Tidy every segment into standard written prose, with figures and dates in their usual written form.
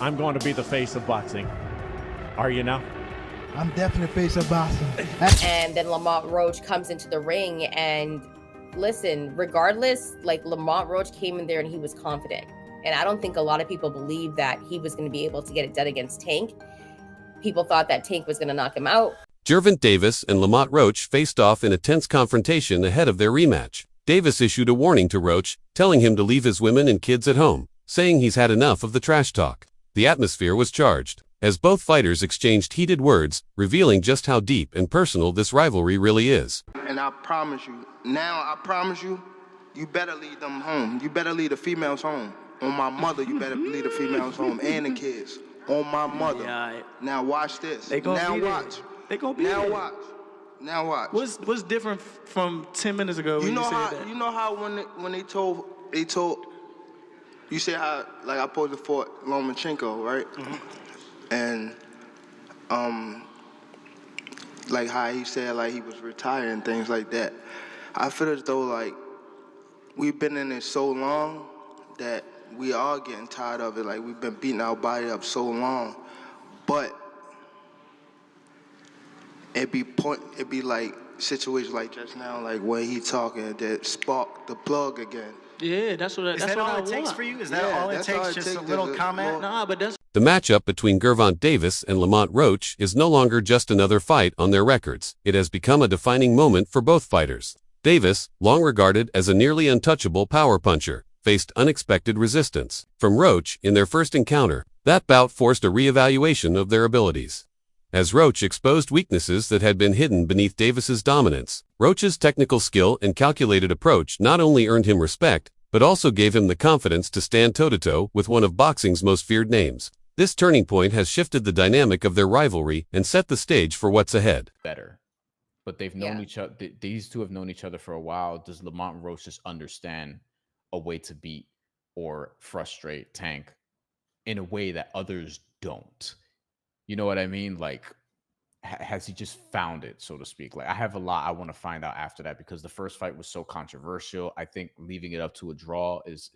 I'm going to be the face of boxing. Are you now? I'm definitely face of boxing. And then Lamont Roach comes into the ring, and listen, regardless, like Lamont Roach came in there and he was confident. And I don't think a lot of people believe that he was going to be able to get it done against Tank. People thought that Tank was going to knock him out. Gervonta Davis and Lamont Roach faced off in a tense confrontation ahead of their rematch. Davis issued a warning to Roach, telling him to leave his women and kids at home, saying he's had enough of the trash talk. The atmosphere was charged, as both fighters exchanged heated words, revealing just how deep and personal this rivalry really is. And I promise you, you better lead them home. You better lead the females home. On my mother, you better lead the females home and the kids. On my mother. Yeah, now watch this. Now watch. They gonna be now there. watch. Now watch. What's different from 10 minutes ago? You know how when they told you say how like I supposed to fought Lomachenko, right? Mm-hmm. And like how he said like he was retired and things like that. I feel as though like we've been in it so long that we are getting tired of it. Like we've been beating our body up so long, but it be like situations like just now, like when he talking that spark the plug again. Yeah, that's what Is that all it takes for you? Is that all it takes? Just a little comment? Nah, but that's The matchup between Gervonta Davis and Lamont Roach is no longer just another fight on their records. It has become a defining moment for both fighters. Davis, long regarded as a nearly untouchable power puncher, faced unexpected resistance from Roach in their first encounter. That bout forced a re-evaluation of their abilities, as Roach exposed weaknesses that had been hidden beneath Davis's dominance. Roach's technical skill and calculated approach not only earned him respect, but also gave him the confidence to stand toe-to-toe with one of boxing's most feared names. This turning point has shifted the dynamic of their rivalry and set the stage for what's ahead. Better, but they've known each other. These two have known each other for a while. Does Lamont Roach just understand a way to beat or frustrate Tank in a way that others don't? You know what I mean? Like, has he just found it, so to speak? Like, I have a lot I want to find out after that, because the first fight was so controversial. I think leaving it up to a draw is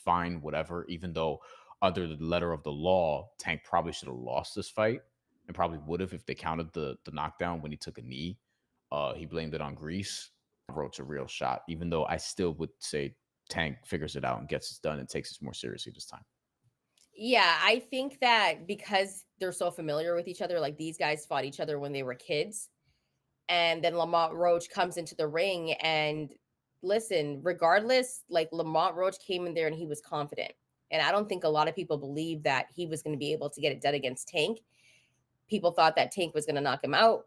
fine, whatever, even though under the letter of the law, Tank probably should have lost this fight, and probably would have if they counted the knockdown when he took a knee. He blamed it on grease. Roach a real shot, even though I still would say Tank figures it out and gets it done and takes it more seriously this time. Yeah, I think that because they're so familiar with each other, like these guys fought each other when they were kids. And then Lamont Roach comes into the ring, and listen, regardless, like Lamont Roach came in there and he was confident. And I don't think a lot of people believe that he was going to be able to get it done against Tank. People thought that Tank was going to knock him out.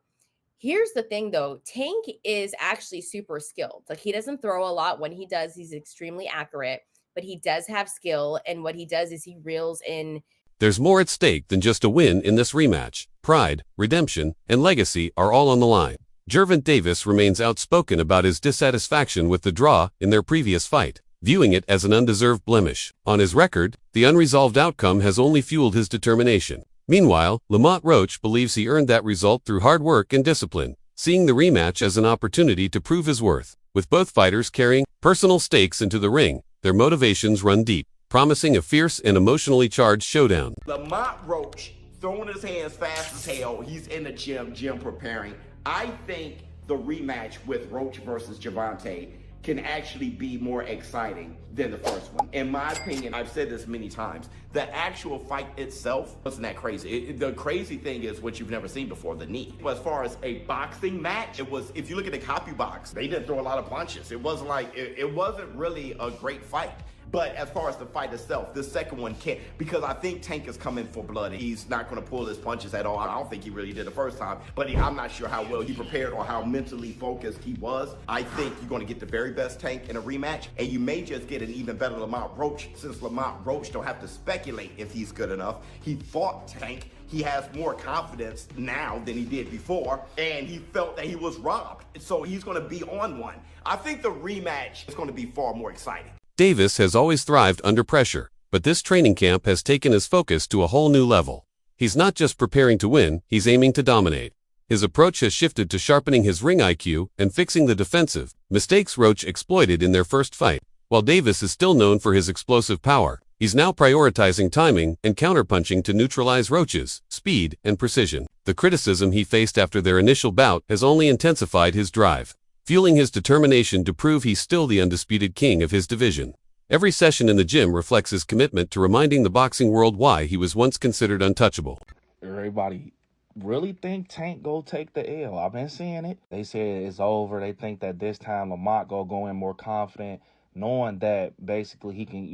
Here's the thing, though. Tank is actually super skilled. Like, he doesn't throw a lot. When he does, he's extremely accurate, but he does have skill. And what he does is he reels in. There's more at stake than just a win in this rematch. Pride, redemption, and legacy are all on the line. Gervonta Davis remains outspoken about his dissatisfaction with the draw in their previous fight, viewing it as an undeserved blemish. On his record, the unresolved outcome has only fueled his determination. Meanwhile, Lamont Roach believes he earned that result through hard work and discipline, seeing the rematch as an opportunity to prove his worth. With both fighters carrying personal stakes into the ring, their motivations run deep, promising a fierce and emotionally charged showdown. Lamont Roach throwing his hands fast as hell. He's in the gym preparing. I think the rematch with Roach versus Gervonta can actually be more exciting than the first one. In my opinion, I've said this many times, the actual fight itself wasn't that crazy. The crazy thing is what you've never seen before, the knee. As far as a boxing match, it was, if you look at the copy box, they didn't throw a lot of punches. It wasn't like, it wasn't really a great fight. But as far as the fight itself, the second one can't, because I think Tank is coming for blood. He's not going to pull his punches at all. I don't think he really did the first time, but I'm not sure how well he prepared or how mentally focused he was. I think you're going to get the very best Tank in a rematch, and you may just get an even better Lamont Roach, since Lamont Roach don't have to speculate if he's good enough. He fought Tank. He has more confidence now than he did before, and he felt that he was robbed. So he's going to be on one. I think the rematch is going to be far more exciting. Davis has always thrived under pressure, but this training camp has taken his focus to a whole new level. He's not just preparing to win, he's aiming to dominate. His approach has shifted to sharpening his ring IQ and fixing the defensive mistakes Roach exploited in their first fight. While Davis is still known for his explosive power, He's now prioritizing timing and counterpunching to neutralize Roach's speed and precision. The criticism he faced after their initial bout has only intensified his drive, fueling his determination to prove he's still the undisputed king of his division. Every session in the gym reflects his commitment to reminding the boxing world why he was once considered untouchable. Everybody really think Tank go take the L. I've been seeing it. They said it's over. They think that this time Lamont go in more confident, knowing that basically he can,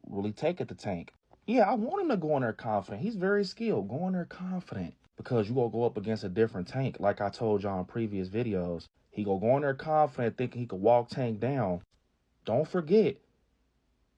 really take it to Tank. Yeah, I want him to go in there confident. He's very skilled. Go in there confident because you gonna go up against a different Tank. Like I told y'all in previous videos, he go in there confident, thinking he could walk Tank down. Don't forget,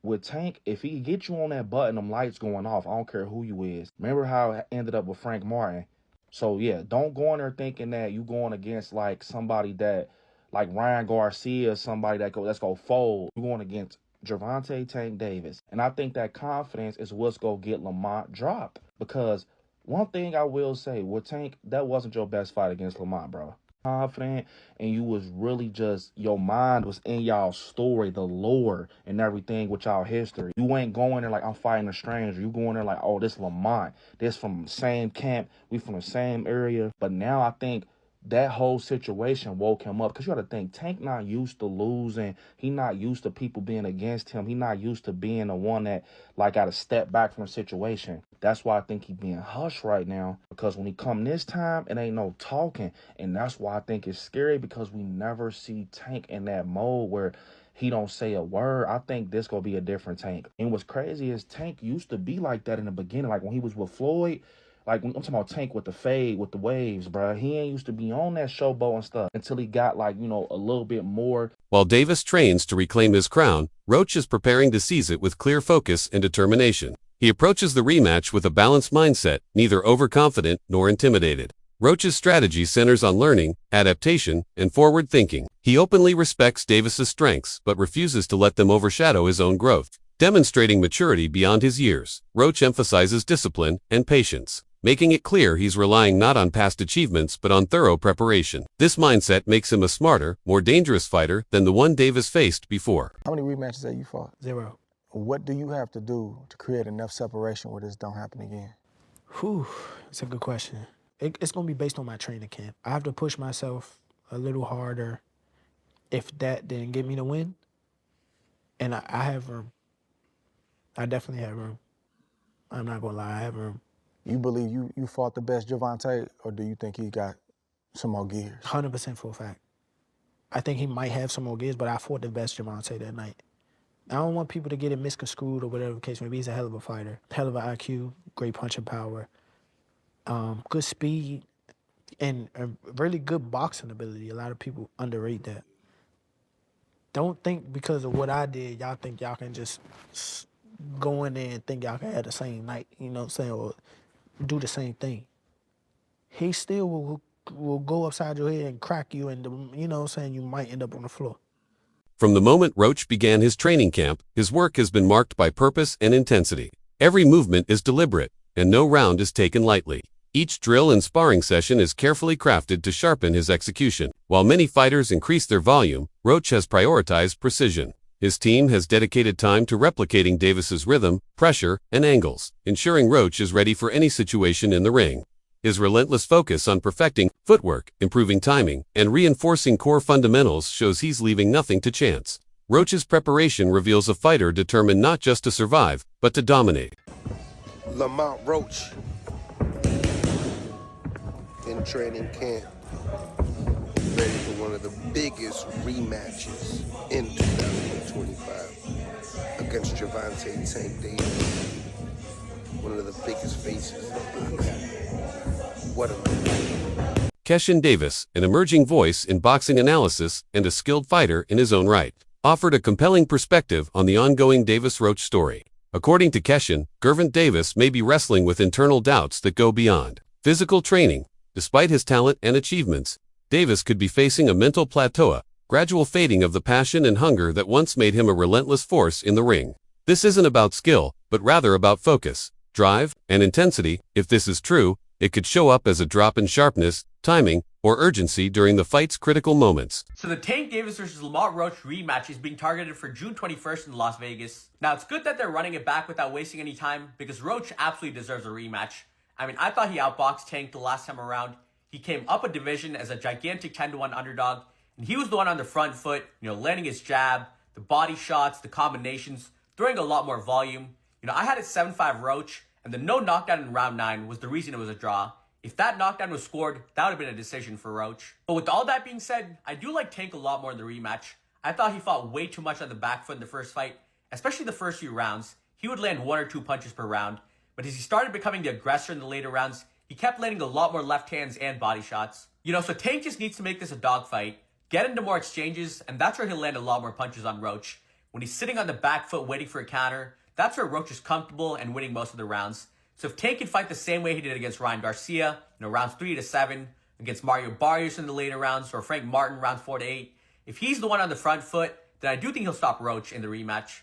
with Tank, if he get you on that button, them lights going off. I don't care who you is. Remember how it ended up with Frank Martin? So yeah, don't go in there thinking that you going against like somebody that, like Ryan Garcia, somebody that's gonna fold. You going against Gervonta Tank Davis, and I think that confidence is what's gonna get Lamont dropped. Because one thing I will say with Tank, that wasn't your best fight against Lamont, bro. Confident, and you was really just, your mind was in y'all story, the lore and everything with y'all history. You ain't going there like I'm fighting a stranger. You going there like, oh, this Lamont, this from the same camp, we from the same area. But now I think that whole situation woke him up, because you got to think, Tank not used to losing. He not used to people being against him. He not used to being the one that like got to step back from a situation. That's why I think he being hushed right now, because when he come this time, it ain't no talking. And that's why I think it's scary, because we never see Tank in that mode where he don't say a word. I think this gonna be a different Tank. And what's crazy is Tank used to be like that in the beginning, like when he was with Floyd. Like, I'm talking about Tank with the fade, with the waves, bro. He ain't used to be on that showboat and stuff until he got, like, a little bit more. While Davis trains to reclaim his crown, Roach is preparing to seize it with clear focus and determination. He approaches the rematch with a balanced mindset, neither overconfident nor intimidated. Roach's strategy centers on learning, adaptation, and forward thinking. He openly respects Davis's strengths, but refuses to let them overshadow his own growth. Demonstrating maturity beyond his years, Roach emphasizes discipline and patience, making it clear he's relying not on past achievements but on thorough preparation. This mindset makes him a smarter, more dangerous fighter than the one Davis faced before. How many rematches have you fought? 0. What do you have to do to create enough separation where this don't happen again? Whew, that's a good question. It's going to be based on my training camp. I have to push myself a little harder if that didn't get me the win. And I have room. I definitely have room. I'm not going to lie, I have room. You believe you fought the best Gervonta, or do you think he got some more gears? 100% for a fact. I think he might have some more gears, but I fought the best Gervonta that night. I don't want people to get it misconstrued or whatever the case may be. He's a hell of a fighter, hell of an IQ, great punching power, good speed, and a really good boxing ability. A lot of people underrate that. Don't think because of what I did, y'all think y'all can just go in there and think y'all can have the same night, you know what I'm saying, or do the same thing. He still will go upside your head and crack you, and you know what I'm saying, you might end up on the floor. From the moment Roach began his training camp, his work has been marked by purpose and intensity. Every movement is deliberate, and no round is taken lightly. Each drill and sparring session is carefully crafted to sharpen his execution. While many fighters increase their volume, Roach has prioritized precision. His team has dedicated time to replicating Davis's rhythm, pressure, and angles, ensuring Roach is ready for any situation in the ring. His relentless focus on perfecting footwork, improving timing, and reinforcing core fundamentals shows he's leaving nothing to chance. Roach's preparation reveals a fighter determined not just to survive, but to dominate. Lamont Roach in training camp, ready for one of the biggest rematches in 2025 against Gervonta Tank Davis, one of the biggest faces in boxing. What a man. Keshin Davis, an emerging voice in boxing analysis and a skilled fighter in his own right, offered a compelling perspective on the ongoing Davis-Roach story. According to Keshin, Gervonta Davis may be wrestling with internal doubts that go beyond physical training. Despite his talent and achievements, Davis could be facing a mental plateau, a gradual fading of the passion and hunger that once made him a relentless force in the ring. This isn't about skill, but rather about focus, drive, and intensity. If this is true, it could show up as a drop in sharpness, timing, or urgency during the fight's critical moments. So the Tank Davis versus Lamont Roach rematch is being targeted for June 21st in Las Vegas. Now, it's good that they're running it back without wasting any time because Roach absolutely deserves a rematch. I mean, I thought he outboxed Tank the last time around. He came up a division as a gigantic 10-1 underdog, and he was the one on the front foot, landing his jab, the body shots, the combinations, throwing a lot more volume. I had it 7-5 Roach, and the no knockdown in round 9 was the reason it was a draw. If that knockdown was scored, that would have been a decision for Roach. But with all that being said, I do like Tank a lot more in the rematch. I thought he fought way too much on the back foot in the first fight, especially the first few rounds. He would land 1 or 2 punches per round. But as he started becoming the aggressor in the later rounds, he kept landing a lot more left hands and body shots. So Tank just needs to make this a dogfight, get into more exchanges, and that's where he'll land a lot more punches on Roach. When he's sitting on the back foot waiting for a counter, that's where Roach is comfortable and winning most of the rounds. So if Tank can fight the same way he did against Ryan Garcia, rounds 3 to 7, against Mario Barrios in the later rounds, or Frank Martin rounds 4 to 8, if he's the one on the front foot, then I do think he'll stop Roach in the rematch.